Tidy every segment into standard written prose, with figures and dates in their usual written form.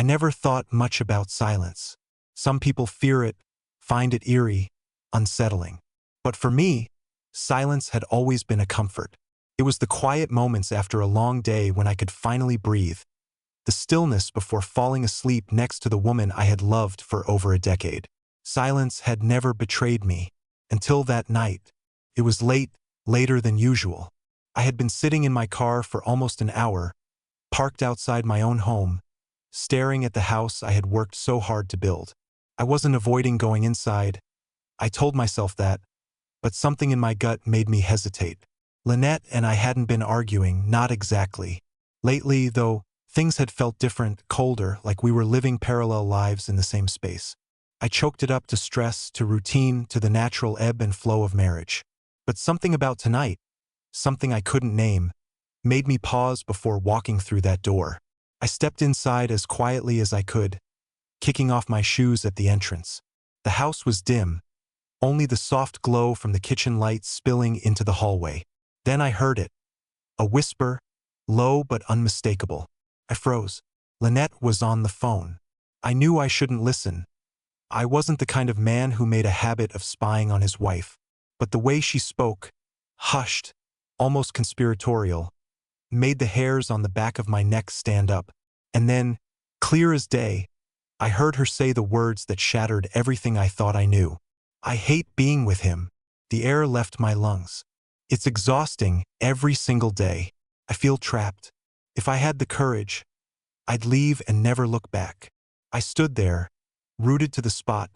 I never thought much about silence. Some people fear it, find it eerie, unsettling. But for me, silence had always been a comfort. It was the quiet moments after a long day when I could finally breathe, the stillness before falling asleep next to the woman I had loved for over a decade. Silence had never betrayed me, until that night. It was late, later than usual. I had been sitting in my car for almost an hour, parked outside my own home, staring at the house I had worked so hard to build. I wasn't avoiding going inside. I told myself that, but something in my gut made me hesitate. Lynette and I hadn't been arguing, not exactly. Lately, though, things had felt different, colder, like we were living parallel lives in the same space. I chalked it up to stress, to routine, to the natural ebb and flow of marriage. But something about tonight, something I couldn't name, made me pause before walking through that door. I stepped inside as quietly as I could, kicking off my shoes at the entrance. The house was dim, only the soft glow from the kitchen lights spilling into the hallway. Then I heard it, a whisper, low but unmistakable. I froze. Lynette was on the phone. I knew I shouldn't listen. I wasn't the kind of man who made a habit of spying on his wife. But the way she spoke, hushed, almost conspiratorial, made the hairs on the back of my neck stand up. And then, clear as day, I heard her say the words that shattered everything I thought I knew. I hate being with him. The air left my lungs. It's exhausting every single day. I feel trapped. If I had the courage, I'd leave and never look back. I stood there, rooted to the spot,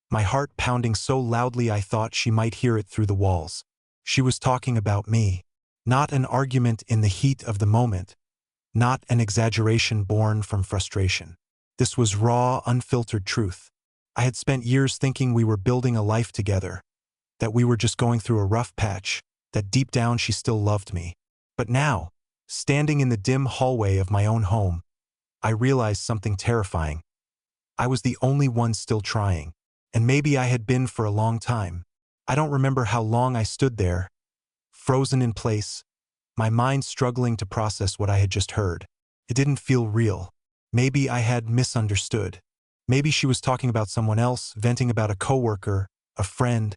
my heart pounding so loudly I thought she might hear it through the walls. She was talking about me. Not an argument in the heat of the moment. Not an exaggeration born from frustration. This was raw, unfiltered truth. I had spent years thinking we were building a life together, that we were just going through a rough patch, that deep down she still loved me. But now, standing in the dim hallway of my own home, I realized something terrifying. I was the only one still trying, and maybe I had been for a long time. I don't remember how long I stood there, frozen in place, my mind struggling to process what I had just heard. It didn't feel real. Maybe I had misunderstood. Maybe she was talking about someone else, venting about a coworker, a friend,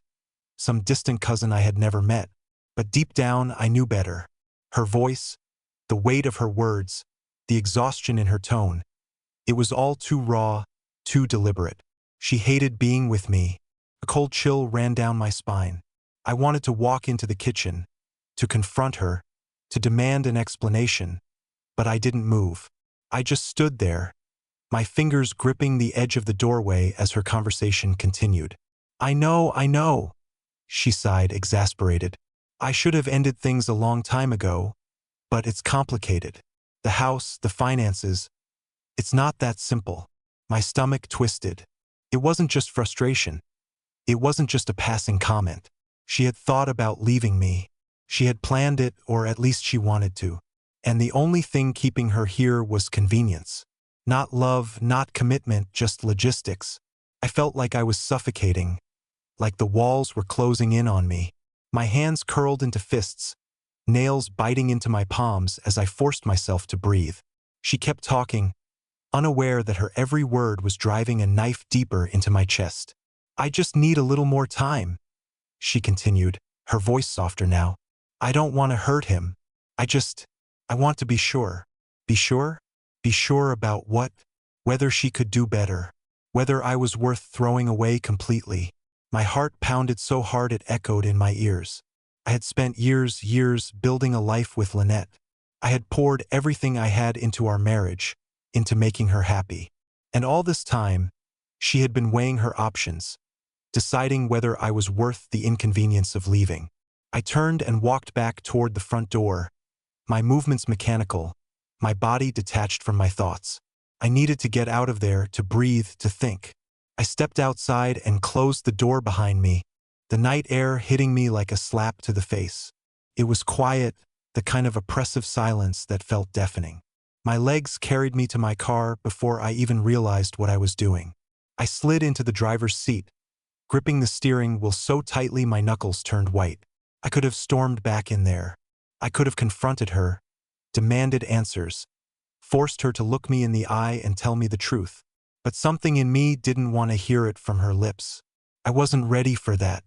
some distant cousin I had never met. But deep down, I knew better. Her voice, the weight of her words, the exhaustion in her tone, it was all too raw, too deliberate. She hated being with me. A cold chill ran down my spine. I wanted to walk into the kitchen, to confront her, to demand an explanation, but I didn't move. I just stood there, my fingers gripping the edge of the doorway as her conversation continued. I know, she sighed, exasperated. I should have ended things a long time ago, but it's complicated. The house, the finances, it's not that simple. My stomach twisted. It wasn't just frustration. It wasn't just a passing comment. She had thought about leaving me. She had planned it, or at least she wanted to. And the only thing keeping her here was convenience. Not love, not commitment, just logistics. I felt like I was suffocating, like the walls were closing in on me. My hands curled into fists, nails biting into my palms as I forced myself to breathe. She kept talking, unaware that her every word was driving a knife deeper into my chest. I just need a little more time, she continued, her voice softer now. I don't want to hurt him. I want to be sure. Be sure? Be sure about what? Whether she could do better. Whether I was worth throwing away completely. My heart pounded so hard it echoed in my ears. I had spent years building a life with Lynette. I had poured everything I had into our marriage, into making her happy. And all this time, she had been weighing her options, deciding whether I was worth the inconvenience of leaving. I turned and walked back toward the front door, my movements mechanical, my body detached from my thoughts. I needed to get out of there, to breathe, to think. I stepped outside and closed the door behind me, the night air hitting me like a slap to the face. It was quiet, the kind of oppressive silence that felt deafening. My legs carried me to my car before I even realized what I was doing. I slid into the driver's seat, gripping the steering wheel so tightly my knuckles turned white. I could have stormed back in there. I could have confronted her, demanded answers, forced her to look me in the eye and tell me the truth. But something in me didn't want to hear it from her lips. I wasn't ready for that.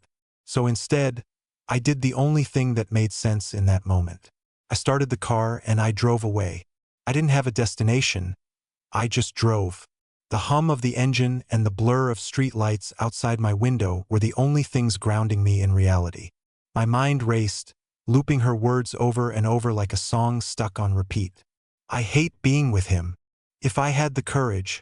So instead, I did the only thing that made sense in that moment. I started the car and I drove away. I didn't have a destination. I just drove. The hum of the engine and the blur of street lights outside my window were the only things grounding me in reality. My mind raced, looping her words over and over like a song stuck on repeat. I hate being with him. If I had the courage,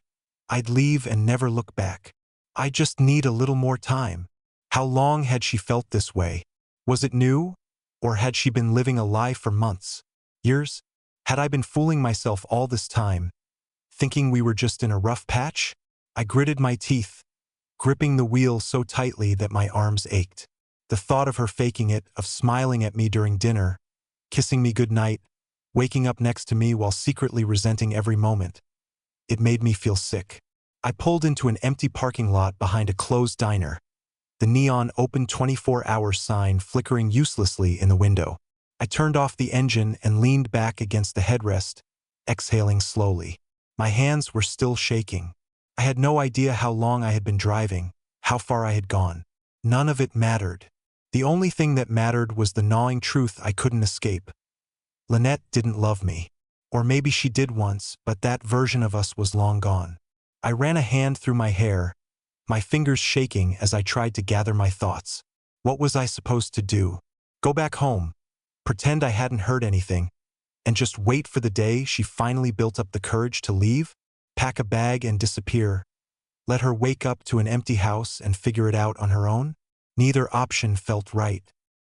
I'd leave and never look back. I just need a little more time. How long had she felt this way? Was it new? Or had she been living a lie for months? Years? Had I been fooling myself all this time, thinking we were just in a rough patch? I gritted my teeth, gripping the wheel so tightly that my arms ached. The thought of her faking it, of smiling at me during dinner, kissing me goodnight, waking up next to me while secretly resenting every moment, it made me feel sick. I pulled into an empty parking lot behind a closed diner, the neon open 24-hour sign flickering uselessly in the window. I turned off the engine and leaned back against the headrest, exhaling slowly. My hands were still shaking. I had no idea how long I had been driving, how far I had gone. None of it mattered. The only thing that mattered was the gnawing truth I couldn't escape. Lynette didn't love me. Or maybe she did once, but that version of us was long gone. I ran a hand through my hair, my fingers shaking as I tried to gather my thoughts. What was I supposed to do? Go back home, pretend I hadn't heard anything, and just wait for the day she finally built up the courage to leave? Pack a bag and disappear? Let her wake up to an empty house and figure it out on her own? Neither option felt right.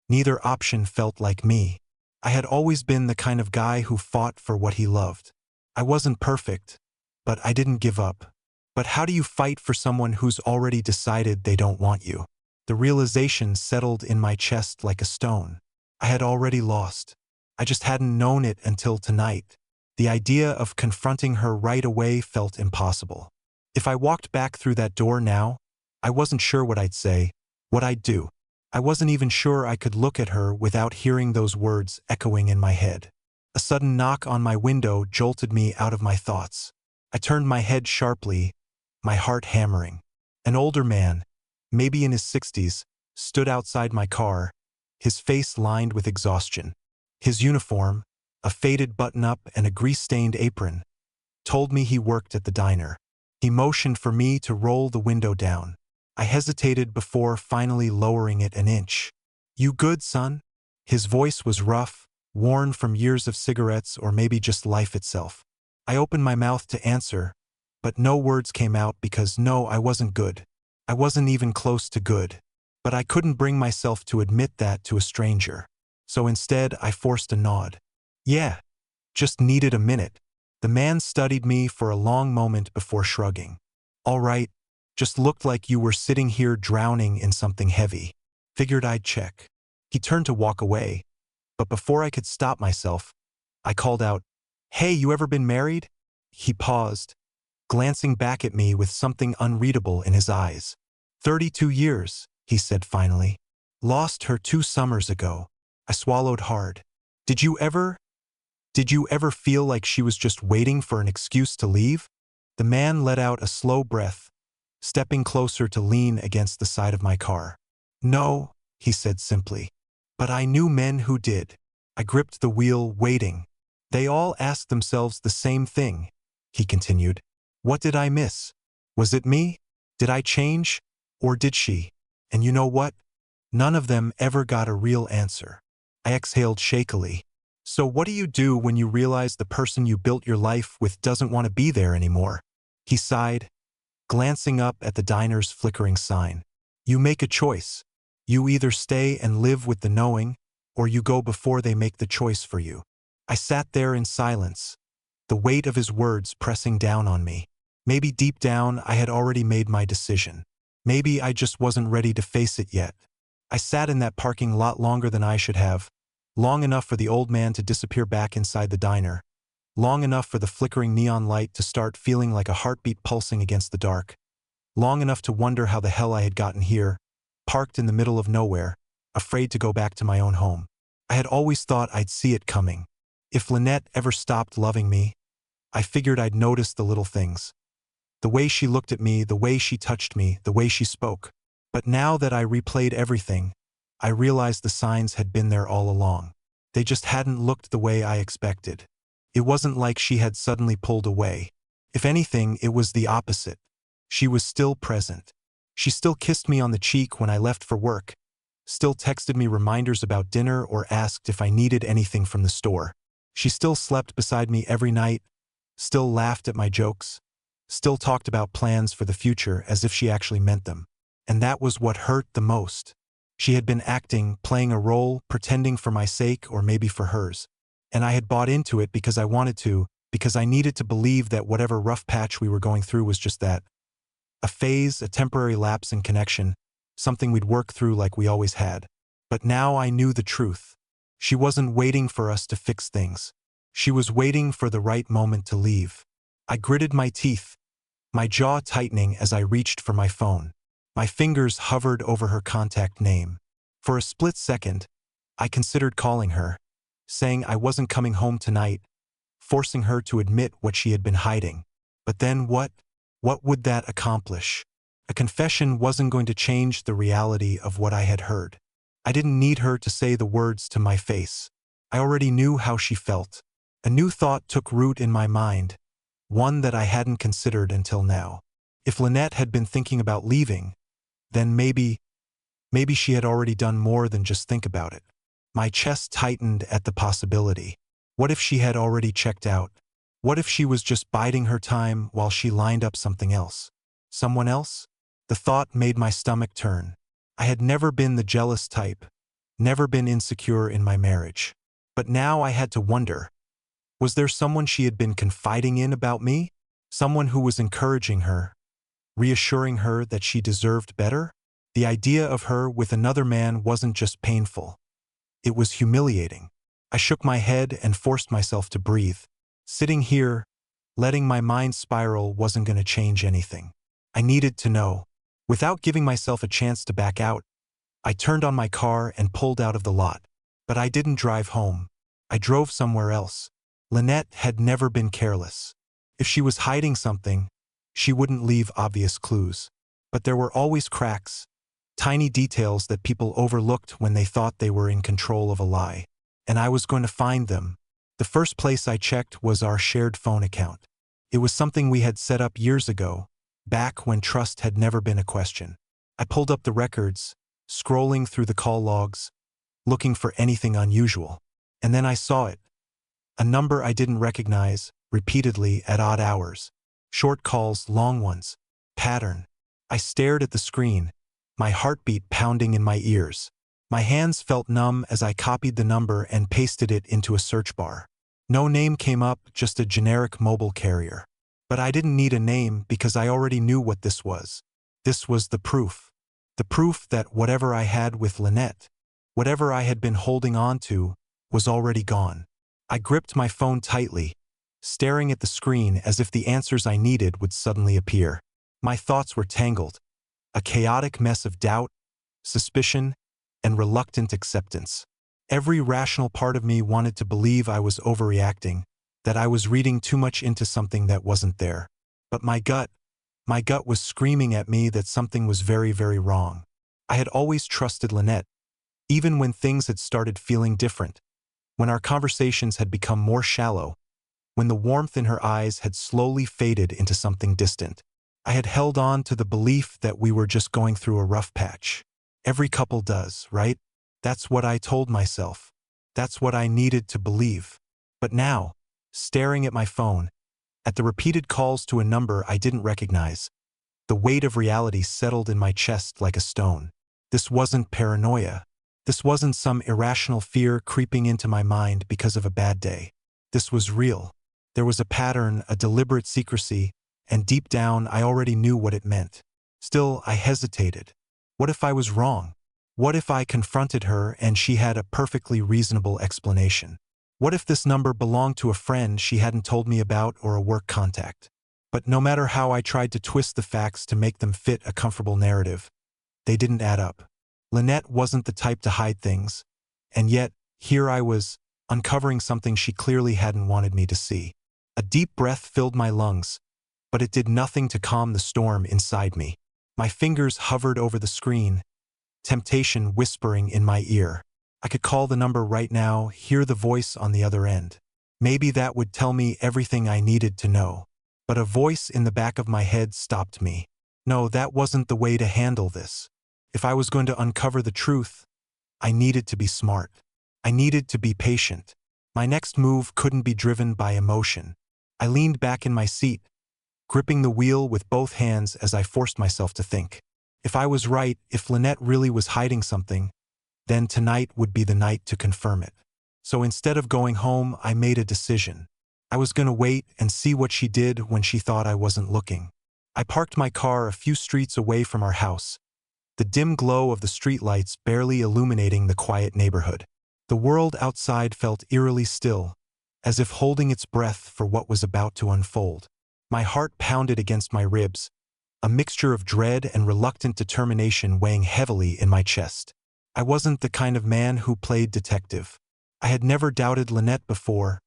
Neither option felt like me. I had always been the kind of guy who fought for what he loved. I wasn't perfect, but I didn't give up. But how do you fight for someone who's already decided they don't want you? The realization settled in my chest like a stone. I had already lost. I just hadn't known it until tonight. The idea of confronting her right away felt impossible. If I walked back through that door now, I wasn't sure what I'd say, what I'd do. I wasn't even sure I could look at her without hearing those words echoing in my head. A sudden knock on my window jolted me out of my thoughts. I turned my head sharply, my heart hammering. An older man, maybe in his 60s, stood outside my car, his face lined with exhaustion. His uniform, a faded button-up and a grease-stained apron, told me he worked at the diner. He motioned for me to roll the window down. I hesitated before finally lowering it an inch. "You good, son?" His voice was rough, worn from years of cigarettes or maybe just life itself. I opened my mouth to answer, but no words came out because no, I wasn't good. I wasn't even close to good. But I couldn't bring myself to admit that to a stranger. So instead, I forced a nod. "Yeah, just needed a minute." The man studied me for a long moment before shrugging. "All right, just looked like you were sitting here drowning in something heavy. Figured I'd check." He turned to walk away, but before I could stop myself, I called out, "Hey, you ever been married?" He paused, glancing back at me with something unreadable in his eyes. 32 years, he said finally. "Lost her 2 summers ago." I swallowed hard. Did you ever feel like she was just waiting for an excuse to leave?" The man let out a slow breath, stepping closer to lean against the side of my car. "No," he said simply. "But I knew men who did." I gripped the wheel, waiting. "They all asked themselves the same thing," he continued. "What did I miss? Was it me? Did I change? Or did she? And you know what? None of them ever got a real answer." I exhaled shakily. "So what do you do when you realize the person you built your life with doesn't want to be there anymore?" He sighed, glancing up at the diner's flickering sign. "You make a choice. You either stay and live with the knowing, or you go before they make the choice for you." I sat there in silence, the weight of his words pressing down on me. Maybe deep down I had already made my decision. Maybe I just wasn't ready to face it yet. I sat in that parking lot longer than I should have, long enough for the old man to disappear back inside the diner, long enough for the flickering neon light to start feeling like a heartbeat pulsing against the dark, long enough to wonder how the hell I had gotten here, parked in the middle of nowhere, afraid to go back to my own home. I had always thought I'd see it coming. If Lynette ever stopped loving me, I figured I'd notice the little things. The way she looked at me, the way she touched me, the way she spoke. But now that I replayed everything, I realized the signs had been there all along. They just hadn't looked the way I expected. It wasn't like she had suddenly pulled away. If anything, it was the opposite. She was still present. She still kissed me on the cheek when I left for work, still texted me reminders about dinner or asked if I needed anything from the store. She still slept beside me every night, still laughed at my jokes, still talked about plans for the future as if she actually meant them. And that was what hurt the most. She had been acting, playing a role, pretending for my sake or maybe for hers. And I had bought into it because I wanted to, because I needed to believe that whatever rough patch we were going through was just that. A phase, a temporary lapse in connection, something we'd work through like we always had. But now I knew the truth. She wasn't waiting for us to fix things. She was waiting for the right moment to leave. I gritted my teeth, my jaw tightening as I reached for my phone. My fingers hovered over her contact name. For a split second, I considered calling her, saying I wasn't coming home tonight, forcing her to admit what she had been hiding. But then what? What would that accomplish? A confession wasn't going to change the reality of what I had heard. I didn't need her to say the words to my face. I already knew how she felt. A new thought took root in my mind, one that I hadn't considered until now. If Lynette had been thinking about leaving, then maybe she had already done more than just think about it. My chest tightened at the possibility. What if she had already checked out? What if she was just biding her time while she lined up something else? Someone else? The thought made my stomach turn. I had never been the jealous type, never been insecure in my marriage. But now I had to wonder, was there someone she had been confiding in about me? Someone who was encouraging her, reassuring her that she deserved better? The idea of her with another man wasn't just painful. It was humiliating. I shook my head and forced myself to breathe. Sitting here, letting my mind spiral wasn't going to change anything. I needed to know. Without giving myself a chance to back out, I turned on my car and pulled out of the lot. But I didn't drive home. I drove somewhere else. Lynette had never been careless. If she was hiding something, she wouldn't leave obvious clues. But there were always cracks, tiny details that people overlooked when they thought they were in control of a lie. And I was going to find them. The first place I checked was our shared phone account. It was something we had set up years ago, back when trust had never been a question. I pulled up the records, scrolling through the call logs, looking for anything unusual. And then I saw it. A number I didn't recognize, repeatedly at odd hours. Short calls, long ones. Pattern. I stared at the screen, my heartbeat pounding in my ears. My hands felt numb as I copied the number and pasted it into a search bar. No name came up, just a generic mobile carrier. But I didn't need a name because I already knew what this was. This was the proof. The proof that whatever I had with Lynette, whatever I had been holding on to, was already gone. I gripped my phone tightly, staring at the screen as if the answers I needed would suddenly appear. My thoughts were tangled, a chaotic mess of doubt, suspicion, and reluctant acceptance. Every rational part of me wanted to believe I was overreacting, that I was reading too much into something that wasn't there. But my gut was screaming at me that something was very, very wrong. I had always trusted Lynette, even when things had started feeling different, when our conversations had become more shallow, when the warmth in her eyes had slowly faded into something distant. I had held on to the belief that we were just going through a rough patch. Every couple does, right? That's what I told myself. That's what I needed to believe. But now, staring at my phone, at the repeated calls to a number I didn't recognize, the weight of reality settled in my chest like a stone. This wasn't paranoia. This wasn't some irrational fear creeping into my mind because of a bad day. This was real. There was a pattern, a deliberate secrecy, and deep down I already knew what it meant. Still, I hesitated. What if I was wrong? What if I confronted her and she had a perfectly reasonable explanation? What if this number belonged to a friend she hadn't told me about or a work contact? But no matter how I tried to twist the facts to make them fit a comfortable narrative, they didn't add up. Lynette wasn't the type to hide things, and yet, here I was, uncovering something she clearly hadn't wanted me to see. A deep breath filled my lungs, but it did nothing to calm the storm inside me. My fingers hovered over the screen, temptation whispering in my ear. I could call the number right now, hear the voice on the other end. Maybe that would tell me everything I needed to know. But a voice in the back of my head stopped me. No, that wasn't the way to handle this. If I was going to uncover the truth, I needed to be smart. I needed to be patient. My next move couldn't be driven by emotion. I leaned back in my seat, gripping the wheel with both hands as I forced myself to think. If I was right, if Lynette really was hiding something, then tonight would be the night to confirm it. So instead of going home, I made a decision. I was going to wait and see what she did when she thought I wasn't looking. I parked my car a few streets away from our house, the dim glow of the streetlights barely illuminating the quiet neighborhood. The world outside felt eerily still, as if holding its breath for what was about to unfold. My heart pounded against my ribs, a mixture of dread and reluctant determination weighing heavily in my chest. I wasn't the kind of man who played detective. I had never doubted Lynette before,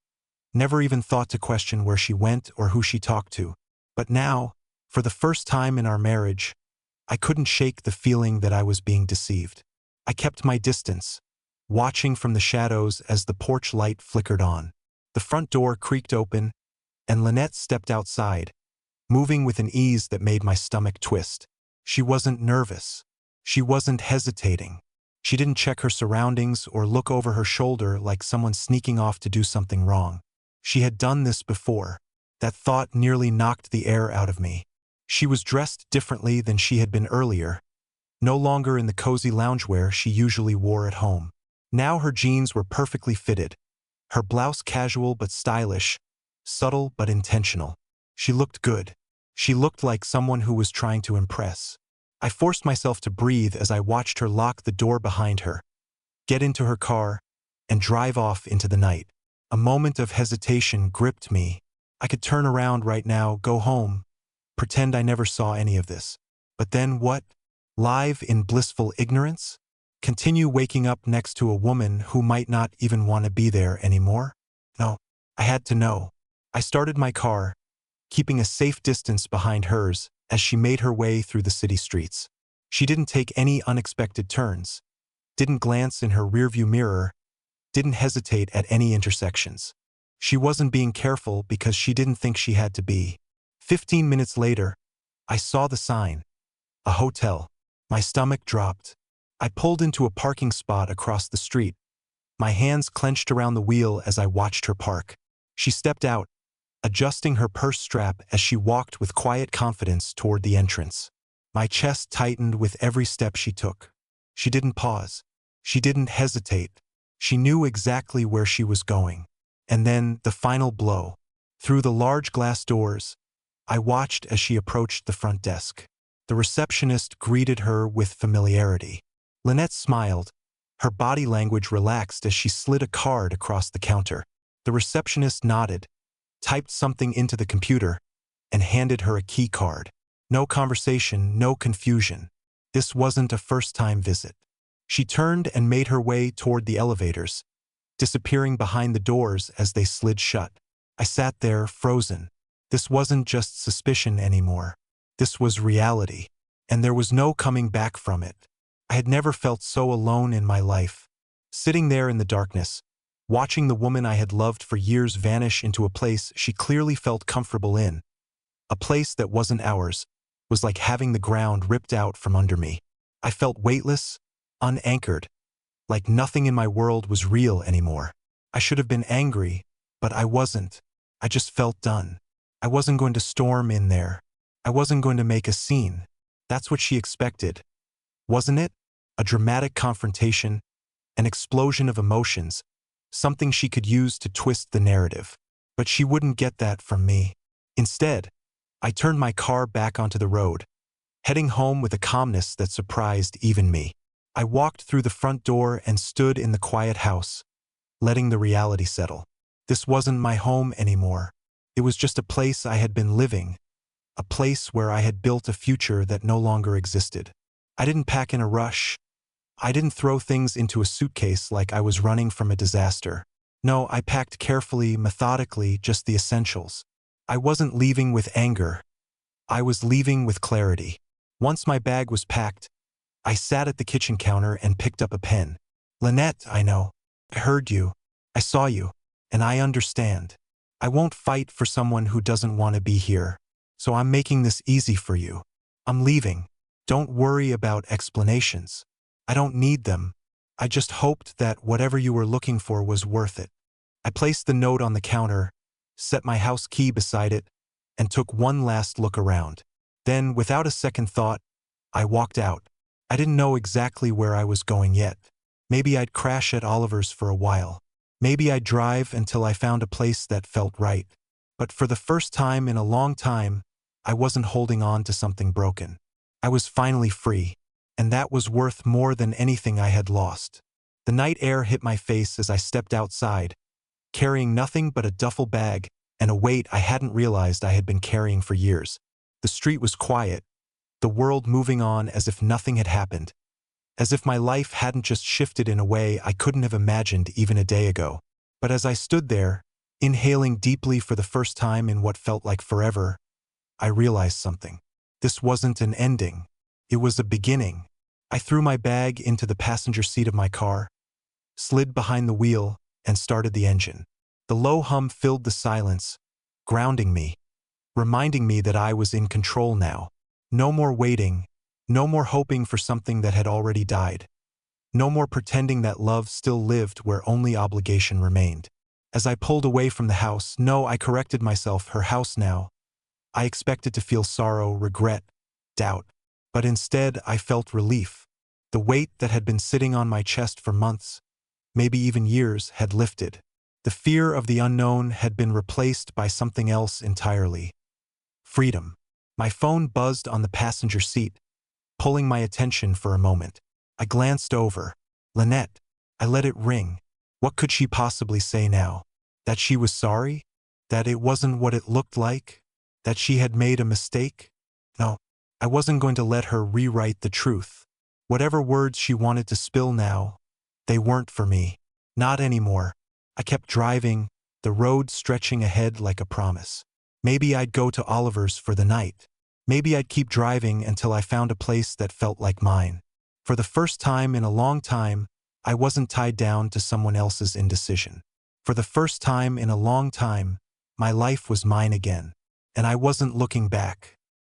never even thought to question where she went or who she talked to. But now, for the first time in our marriage, I couldn't shake the feeling that I was being deceived. I kept my distance, watching from the shadows as the porch light flickered on. The front door creaked open, and Lynette stepped outside, moving with an ease that made my stomach twist. She wasn't nervous. She wasn't hesitating. She didn't check her surroundings or look over her shoulder like someone sneaking off to do something wrong. She had done this before. That thought nearly knocked the air out of me. She was dressed differently than she had been earlier, no longer in the cozy loungewear she usually wore at home. Now her jeans were perfectly fitted, her blouse casual but stylish, subtle but intentional. She looked good. She looked like someone who was trying to impress. I forced myself to breathe as I watched her lock the door behind her, get into her car, and drive off into the night. A moment of hesitation gripped me. I could turn around right now, go home, pretend I never saw any of this. But then what? Live in blissful ignorance? Continue waking up next to a woman who might not even want to be there anymore? No, I had to know. I started my car, keeping a safe distance behind hers as she made her way through the city streets. She didn't take any unexpected turns, didn't glance in her rearview mirror, didn't hesitate at any intersections. She wasn't being careful because she didn't think she had to be. 15 minutes later, I saw the sign. A hotel. My stomach dropped. I pulled into a parking spot across the street, my hands clenched around the wheel as I watched her park. She stepped out, adjusting her purse strap as she walked with quiet confidence toward the entrance. My chest tightened with every step she took. She didn't pause. She didn't hesitate. She knew exactly where she was going. And then, the final blow. Through the large glass doors, I watched as she approached the front desk. The receptionist greeted her with familiarity. Lynette smiled, her body language relaxed as she slid a card across the counter. The receptionist nodded, typed something into the computer, and handed her a key card. No conversation, no confusion. This wasn't a first-time visit. She turned and made her way toward the elevators, disappearing behind the doors as they slid shut. I sat there, frozen. This wasn't just suspicion anymore. This was reality, and there was no coming back from it. I had never felt so alone in my life. Sitting there in the darkness, watching the woman I had loved for years vanish into a place she clearly felt comfortable in, a place that wasn't ours, was like having the ground ripped out from under me. I felt weightless, unanchored, like nothing in my world was real anymore. I should have been angry, but I wasn't. I just felt done. I wasn't going to storm in there. I wasn't going to make a scene. That's what she expected, wasn't it? A dramatic confrontation, an explosion of emotions, something she could use to twist the narrative. But she wouldn't get that from me. Instead, I turned my car back onto the road, heading home with a calmness that surprised even me. I walked through the front door and stood in the quiet house, letting the reality settle. This wasn't my home anymore. It was just a place I had been living, a place where I had built a future that no longer existed. I didn't pack in a rush. I didn't throw things into a suitcase like I was running from a disaster. No, I packed carefully, methodically, just the essentials. I wasn't leaving with anger. I was leaving with clarity. Once my bag was packed, I sat at the kitchen counter and picked up a pen. Lynette, I know. I heard you. I saw you. And I understand. I won't fight for someone who doesn't want to be here. So I'm making this easy for you. I'm leaving. Don't worry about explanations. I don't need them. I just hoped that whatever you were looking for was worth it. I placed the note on the counter, set my house key beside it, and took one last look around. Then, without a second thought, I walked out. I didn't know exactly where I was going yet. Maybe I'd crash at Oliver's for a while. Maybe I'd drive until I found a place that felt right. But for the first time in a long time, I wasn't holding on to something broken. I was finally free, and that was worth more than anything I had lost. The night air hit my face as I stepped outside, carrying nothing but a duffel bag and a weight I hadn't realized I had been carrying for years. The street was quiet, the world moving on as if nothing had happened, as if my life hadn't just shifted in a way I couldn't have imagined even a day ago. But as I stood there, inhaling deeply for the first time in what felt like forever, I realized something. This wasn't an ending. It was a beginning. I threw my bag into the passenger seat of my car, slid behind the wheel, and started the engine. The low hum filled the silence, grounding me, reminding me that I was in control now. No more waiting, no more hoping for something that had already died. No more pretending that love still lived where only obligation remained. As I pulled away from the house, I corrected myself, her house now. I expected to feel sorrow, regret, doubt. But instead, I felt relief. The weight that had been sitting on my chest for months, maybe even years, had lifted. The fear of the unknown had been replaced by something else entirely. Freedom. My phone buzzed on the passenger seat, pulling my attention for a moment. I glanced over. Lynette. I let it ring. What could she possibly say now? That she was sorry? That it wasn't what it looked like? That she had made a mistake? No, I wasn't going to let her rewrite the truth. Whatever words she wanted to spill now, they weren't for me. Not anymore. I kept driving, the road stretching ahead like a promise. Maybe I'd go to Oliver's for the night. Maybe I'd keep driving until I found a place that felt like mine. For the first time in a long time, I wasn't tied down to someone else's indecision. For the first time in a long time, my life was mine again. And I wasn't looking back.